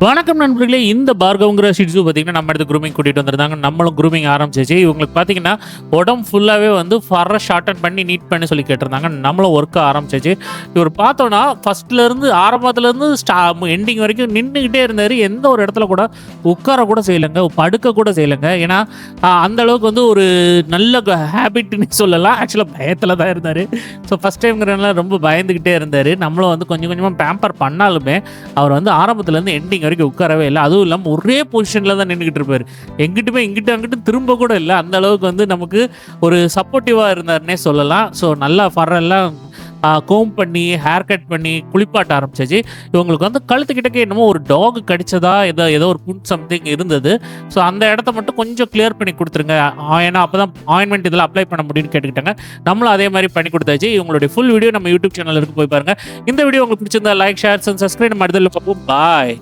வணக்கம் நண்பர்களே. இந்த பார்கவ்ங்கிற ஷிட்ஸு பார்த்தீங்கன்னா, நம்ம இடத்துக்கு க்ரூமிங் கூட்டிட்டு வந்திருந்தாங்க. நம்மளும் க்ரூமிங் ஆரம்பிச்சாச்சு. இவங்களுக்கு பார்த்தீங்கன்னா, உடம்பு ஃபுல்லாவே வந்து ஃபர்ர ஷார்டன் பண்ணி, நீட் பண்ணி சொல்லி கேட்டிருந்தாங்க. நம்மளும் ஒர்க்க ஆரம்பிச்சாச்சு. இவர் பார்த்தோம்னா, ஃபர்ஸ்ட்லேருந்து ஆரம்பத்துலேருந்து எண்டிங் வரைக்கும் நின்னுகிட்டே இருந்தாரு. எந்த ஒரு இடத்துல கூட உட்கார கூட செய்யலங்க. படுக்க கூட செய்யலங்க. ஏன்னா, அந்த அளவுக்கு வந்து ஒரு நல்ல ஹேபிட்ன்னு சொல்லலாம். ஆக்சுவலா பயத்துல தான் இருந்தாரு. ஸோ ஃபர்ஸ்ட் டைம்ங்கிறனால ரொம்ப பயந்துகிட்டே இருந்தாரு. நம்மளும் வந்து கொஞ்சம் கொஞ்சமா பேம்பர் பண்ணாலுமே, அவர் வந்து ஆரம்பத்துலேருந்து எண்டிங் வரைக்கும் உட்காரவே இல்ல. அதுவும் இல்லாம ஒரே பொசிஷன்ல தான் நின்னுகிட்டு இருப்பாரு. எங்கிட்டுமே இங்கிட்டு அங்கிட்டு திரும்ப கூட இல்ல. அந்த அளவுக்கு வந்து நமக்கு ஒரு சப்போர்ட்டிவா இருந்தாருன்னே சொல்லலாம். ஸோ நல்லா ஃபர்ரெல்லாம் கோம்ப் பண்ணி, ஹேர் கட் பண்ணி, குளிப்பாட்ட ஆரம்பிச்சாச்சு. இவங்களுக்கு வந்து கழுத்து கிட்டக்க என்னமோ ஒரு டாக் கடிச்சதா ஏதோ ஒரு புண் சம்திங் இருந்தது. ஸோ அந்த இடத்த மட்டும் கொஞ்சம் கிளியர் பண்ணி குடுத்துருங்க. ஏன்னா அப்பதான் ஆயின்மென்ட் இதெல்லாம் அப்ளை பண்ண முடியும்னு கேட்டுக்கிட்டாங்க. நம்மளும் அதே மாரி பண்ணி குடுத்தாச்சு. இவங்களுடைய ஃபுல் வீடியோ நம்ம யூடியூப் சேனல்ல இருக்கு, போய் பாருங்க. இந்த வீடியோ உங்களுக்கு பிடிச்சிருந்தா லைக், ஷேர் அண்ட் சப்ஸ்கிரைப். நம்ம அடுத்த வீடியோல பார்ப்போம். பாய்.